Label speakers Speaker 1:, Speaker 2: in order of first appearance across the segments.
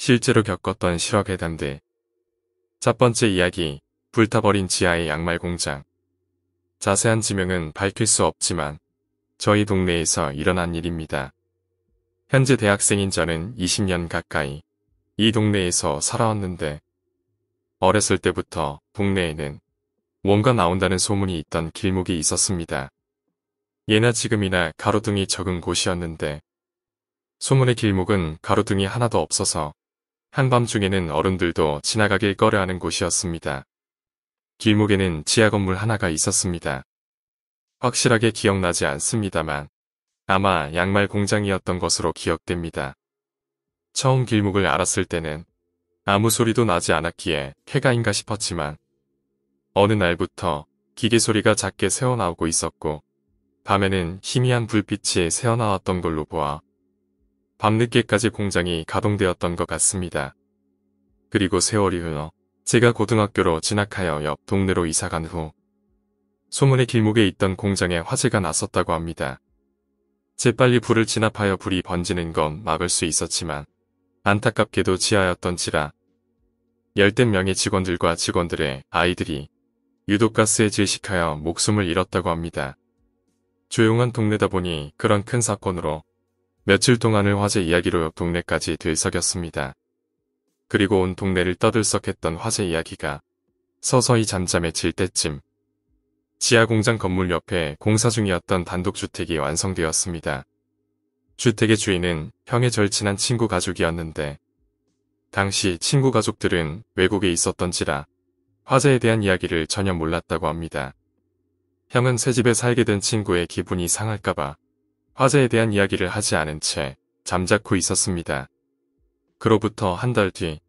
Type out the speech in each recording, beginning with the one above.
Speaker 1: 실제로 겪었던 실화괴담들. 첫 번째 이야기, 불타버린 지하의 양말 공장. 자세한 지명은 밝힐 수 없지만 저희 동네에서 일어난 일입니다. 현재 대학생인 저는 20년 가까이 이 동네에서 살아왔는데 어렸을 때부터 동네에는 뭔가 나온다는 소문이 있던 길목이 있었습니다. 예나 지금이나 가로등이 적은 곳이었는데 소문의 길목은 가로등이 하나도 없어서 한밤중에는 어른들도 지나가길 꺼려하는 곳이었습니다. 길목에는 지하 건물 하나가 있었습니다. 확실하게 기억나지 않습니다만 아마 양말 공장이었던 것으로 기억됩니다. 처음 길목을 알았을 때는 아무 소리도 나지 않았기에 폐가인가 싶었지만 어느 날부터 기계 소리가 작게 새어나오고 있었고 밤에는 희미한 불빛이 새어나왔던 걸로 보아 밤늦게까지 공장이 가동되었던 것 같습니다. 그리고 세월이 흘러 제가 고등학교로 진학하여 옆 동네로 이사간 후 소문의 길목에 있던 공장에 화재가 났었다고 합니다. 재빨리 불을 진압하여 불이 번지는 건 막을 수 있었지만 안타깝게도 지하였던지라 열댓 명의 직원들과 직원들의 아이들이 유독가스에 질식하여 목숨을 잃었다고 합니다. 조용한 동네다 보니 그런 큰 사건으로 며칠 동안을 화재 이야기로 옆 동네까지 들썩였습니다. 그리고 온 동네를 떠들썩했던 화재 이야기가 서서히 잠잠해질 때쯤 지하 공장 건물 옆에 공사 중이었던 단독주택이 완성되었습니다. 주택의 주인은 형의 절친한 친구 가족이었는데 당시 친구 가족들은 외국에 있었던지라 화재에 대한 이야기를 전혀 몰랐다고 합니다. 형은 새 집에 살게 된 친구의 기분이 상할까봐 화재에 대한 이야기를 하지 않은 채 잠자코 있었습니다. 그로부터 한 달 뒤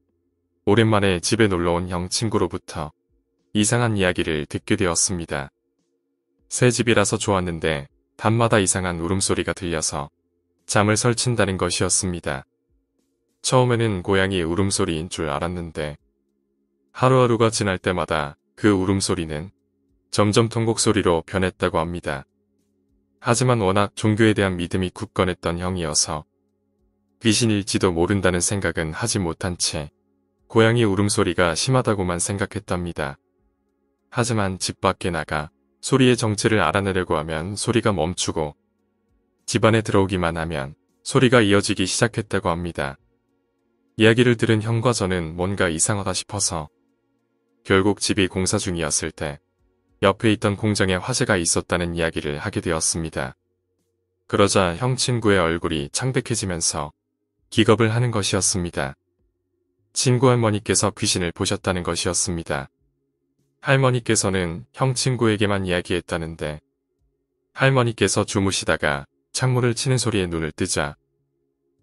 Speaker 1: 오랜만에 집에 놀러온 형 친구로부터 이상한 이야기를 듣게 되었습니다. 새 집이라서 좋았는데 밤마다 이상한 울음소리가 들려서 잠을 설친다는 것이었습니다. 처음에는 고양이 울음소리인 줄 알았는데 하루하루가 지날 때마다 그 울음소리는 점점 통곡소리로 변했다고 합니다. 하지만 워낙 종교에 대한 믿음이 굳건했던 형이어서 귀신일지도 모른다는 생각은 하지 못한 채 고양이 울음소리가 심하다고만 생각했답니다. 하지만 집 밖에 나가 소리의 정체를 알아내려고 하면 소리가 멈추고 집안에 들어오기만 하면 소리가 이어지기 시작했다고 합니다. 이야기를 들은 형과 저는 뭔가 이상하다 싶어서 결국 집이 공사 중이었을 때 옆에 있던 공장에 화재가 있었다는 이야기를 하게 되었습니다. 그러자 형 친구의 얼굴이 창백해지면서 기겁을 하는 것이었습니다. 친구 할머니께서 귀신을 보셨다는 것이었습니다. 할머니께서는 형 친구에게만 이야기했다는데 할머니께서 주무시다가 창문을 치는 소리에 눈을 뜨자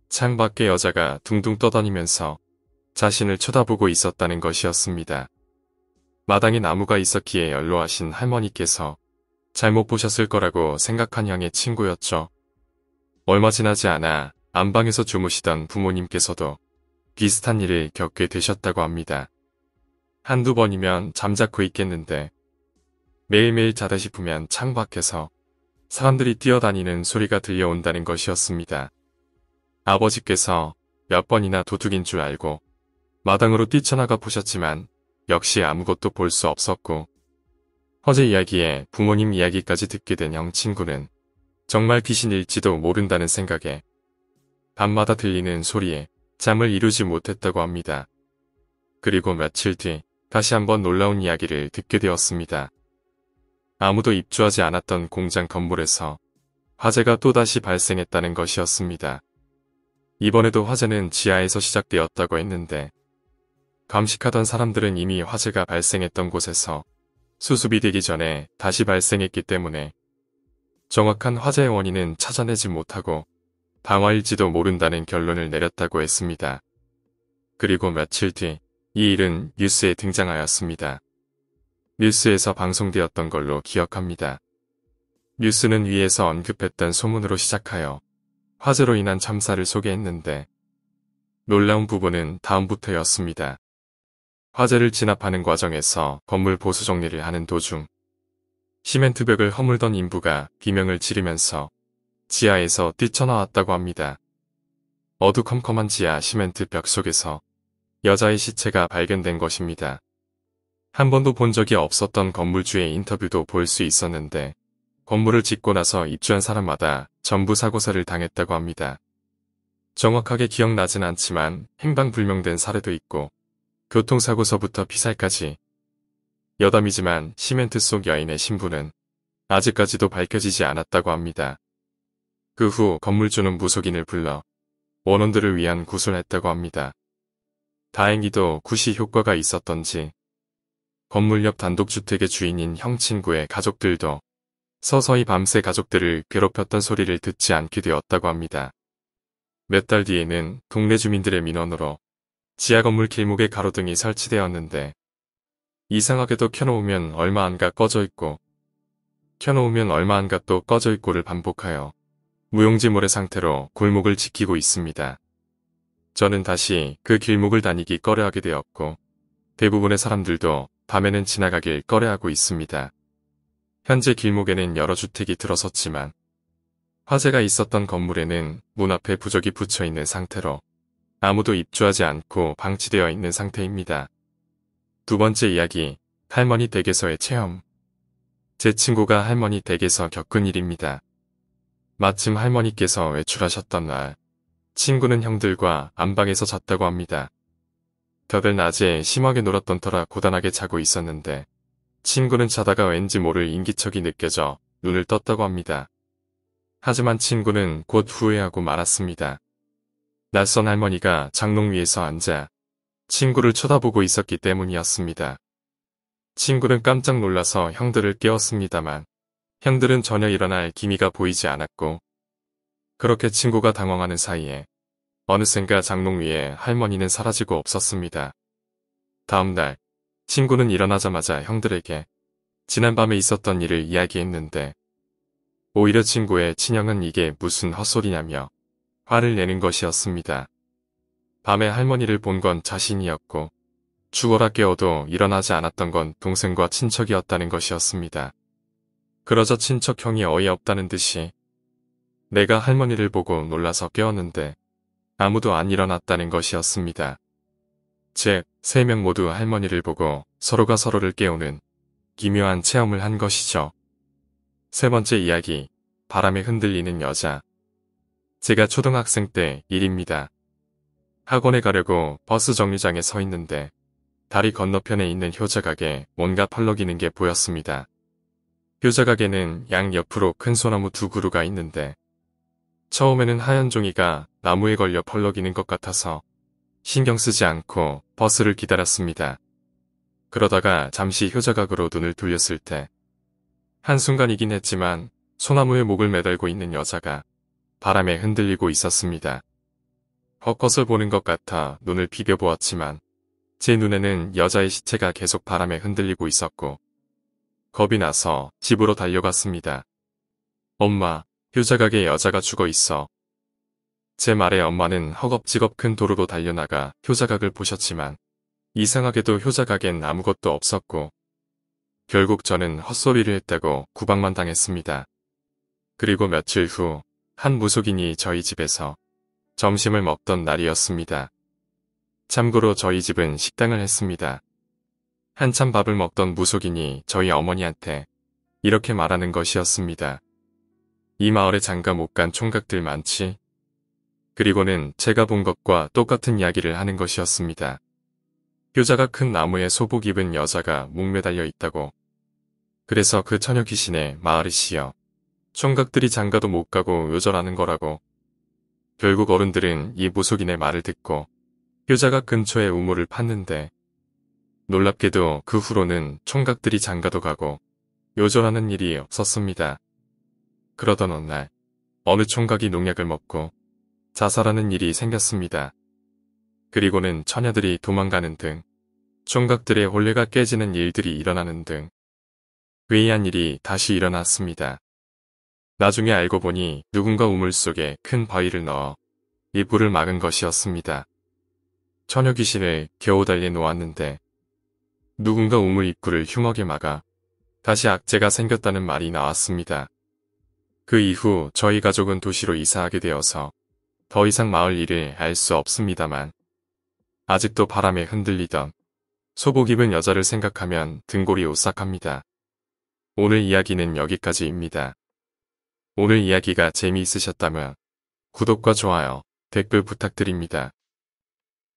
Speaker 1: 창밖에 여자가 둥둥 떠다니면서 자신을 쳐다보고 있었다는 것이었습니다. 마당에 나무가 있었기에 연로하신 할머니께서 잘못 보셨을 거라고 생각한 형의 친구였죠. 얼마 지나지 않아 안방에서 주무시던 부모님께서도 비슷한 일을 겪게 되셨다고 합니다. 한두 번이면 잠자코 있겠는데 매일매일 자다 싶으면 창밖에서 사람들이 뛰어다니는 소리가 들려온다는 것이었습니다. 아버지께서 몇 번이나 도둑인 줄 알고 마당으로 뛰쳐나가 보셨지만 역시 아무것도 볼 수 없었고 화재 이야기에 부모님 이야기까지 듣게 된 형 친구는 정말 귀신일지도 모른다는 생각에 밤마다 들리는 소리에 잠을 이루지 못했다고 합니다. 그리고 며칠 뒤 다시 한번 놀라운 이야기를 듣게 되었습니다. 아무도 입주하지 않았던 공장 건물에서 화재가 또다시 발생했다는 것이었습니다. 이번에도 화재는 지하에서 시작되었다고 했는데 감식하던 사람들은 이미 화재가 발생했던 곳에서 수습이 되기 전에 다시 발생했기 때문에 정확한 화재의 원인은 찾아내지 못하고 방화일지도 모른다는 결론을 내렸다고 했습니다. 그리고 며칠 뒤 이 일은 뉴스에 등장하였습니다. 뉴스에서 방송되었던 걸로 기억합니다. 뉴스는 위에서 언급했던 소문으로 시작하여 화재로 인한 참사를 소개했는데 놀라운 부분은 다음부터였습니다. 화재를 진압하는 과정에서 건물 보수 정리를 하는 도중 시멘트벽을 허물던 인부가 비명을 지르면서 지하에서 뛰쳐나왔다고 합니다. 어두컴컴한 지하 시멘트 벽 속에서 여자의 시체가 발견된 것입니다. 한 번도 본 적이 없었던 건물주의 인터뷰도 볼 수 있었는데 건물을 짓고 나서 입주한 사람마다 전부 사고사를 당했다고 합니다. 정확하게 기억나진 않지만 행방불명된 사례도 있고 교통사고서부터 피살까지. 여담이지만 시멘트 속 여인의 신분은 아직까지도 밝혀지지 않았다고 합니다. 그 후 건물주는 무속인을 불러 원혼들을 위한 구술을 했다고 합니다. 다행히도 굿이 효과가 있었던지 건물 옆 단독주택의 주인인 형 친구의 가족들도 서서히 밤새 가족들을 괴롭혔던 소리를 듣지 않게 되었다고 합니다. 몇 달 뒤에는 동네 주민들의 민원으로 지하 건물 길목에 가로등이 설치되었는데 이상하게도 켜놓으면 얼마 안가 꺼져 있고 켜놓으면 얼마 안가 또 꺼져 있고를 반복하여 무용지물의 상태로 골목을 지키고 있습니다. 저는 다시 그 길목을 다니기 꺼려하게 되었고 대부분의 사람들도 밤에는 지나가길 꺼려하고 있습니다. 현재 길목에는 여러 주택이 들어섰지만 화재가 있었던 건물에는 문 앞에 부적이 붙여 있는 상태로 아무도 입주하지 않고 방치되어 있는 상태입니다. 두 번째 이야기, 할머니 댁에서의 체험. 제 친구가 할머니 댁에서 겪은 일입니다. 마침 할머니께서 외출하셨던 날, 친구는 형들과 안방에서 잤다고 합니다. 다들 낮에 심하게 놀았던 터라 고단하게 자고 있었는데 친구는 자다가 왠지 모를 인기척이 느껴져 눈을 떴다고 합니다. 하지만 친구는 곧 후회하고 말았습니다. 낯선 할머니가 장롱 위에서 앉아 친구를 쳐다보고 있었기 때문이었습니다. 친구는 깜짝 놀라서 형들을 깨웠습니다만 형들은 전혀 일어날 기미가 보이지 않았고 그렇게 친구가 당황하는 사이에 어느샌가 장롱 위에 할머니는 사라지고 없었습니다. 다음 날 친구는 일어나자마자 형들에게 지난밤에 있었던 일을 이야기했는데 오히려 친구의 친형은 이게 무슨 헛소리냐며 화를 내는 것이었습니다. 밤에 할머니를 본 건 자신이었고 죽어라 깨워도 일어나지 않았던 건 동생과 친척이었다는 것이었습니다. 그러자 친척 형이 어이없다는 듯이 내가 할머니를 보고 놀라서 깨웠는데 아무도 안 일어났다는 것이었습니다. 즉, 세 명 모두 할머니를 보고 서로가 서로를 깨우는 기묘한 체험을 한 것이죠. 세 번째 이야기, 바람에 흔들리는 여자. 제가 초등학생 때 일입니다. 학원에 가려고 버스 정류장에 서 있는데 다리 건너편에 있는 효자각에 뭔가 펄럭이는 게 보였습니다. 효자각에는 양 옆으로 큰 소나무 두 그루가 있는데 처음에는 하얀 종이가 나무에 걸려 펄럭이는 것 같아서 신경 쓰지 않고 버스를 기다렸습니다. 그러다가 잠시 효자각으로 눈을 돌렸을 때 한순간이긴 했지만 소나무에 목을 매달고 있는 여자가 바람에 흔들리고 있었습니다. 헛것을 보는 것 같아 눈을 비벼보았지만 제 눈에는 여자의 시체가 계속 바람에 흔들리고 있었고 겁이 나서 집으로 달려갔습니다. 엄마, 효자각에 여자가 죽어 있어. 제 말에 엄마는 허겁지겁 큰 도로로 달려나가 효자각을 보셨지만 이상하게도 효자각엔 아무것도 없었고 결국 저는 헛소리를 했다고 구박만 당했습니다. 그리고 며칠 후 한 무속인이 저희 집에서 점심을 먹던 날이었습니다. 참고로 저희 집은 식당을 했습니다. 한참 밥을 먹던 무속인이 저희 어머니한테 이렇게 말하는 것이었습니다. 이 마을에 장가 못 간 총각들 많지? 그리고는 제가 본 것과 똑같은 이야기를 하는 것이었습니다. 효자가 큰 나무에 소복 입은 여자가 목 매달려 있다고. 그래서 그 처녀 귀신에 마을이 씌여 총각들이 장가도 못 가고 요절하는 거라고. 결국 어른들은 이 무속인의 말을 듣고 효자가 근처에 우물을 팠는데 놀랍게도 그 후로는 총각들이 장가도 가고 요절하는 일이 없었습니다. 그러던 어느 날 어느 총각이 농약을 먹고 자살하는 일이 생겼습니다. 그리고는 처녀들이 도망가는 등 총각들의 혼례가 깨지는 일들이 일어나는 등 괴이한 일이 다시 일어났습니다. 나중에 알고 보니 누군가 우물 속에 큰 바위를 넣어 입구를 막은 것이었습니다. 처녀 귀신을 겨우 달리 놓았는데 누군가 우물 입구를 흉하게 막아 다시 악재가 생겼다는 말이 나왔습니다. 그 이후 저희 가족은 도시로 이사하게 되어서 더 이상 마을 일을 알 수 없습니다만 아직도 바람에 흔들리던 소복 입은 여자를 생각하면 등골이 오싹합니다. 오늘 이야기는 여기까지입니다. 오늘 이야기가 재미있으셨다면 구독과 좋아요, 댓글 부탁드립니다.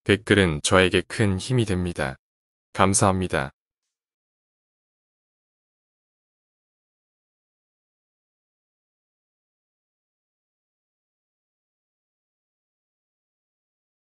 Speaker 1: 댓글은 저에게 큰 힘이 됩니다. 감사합니다.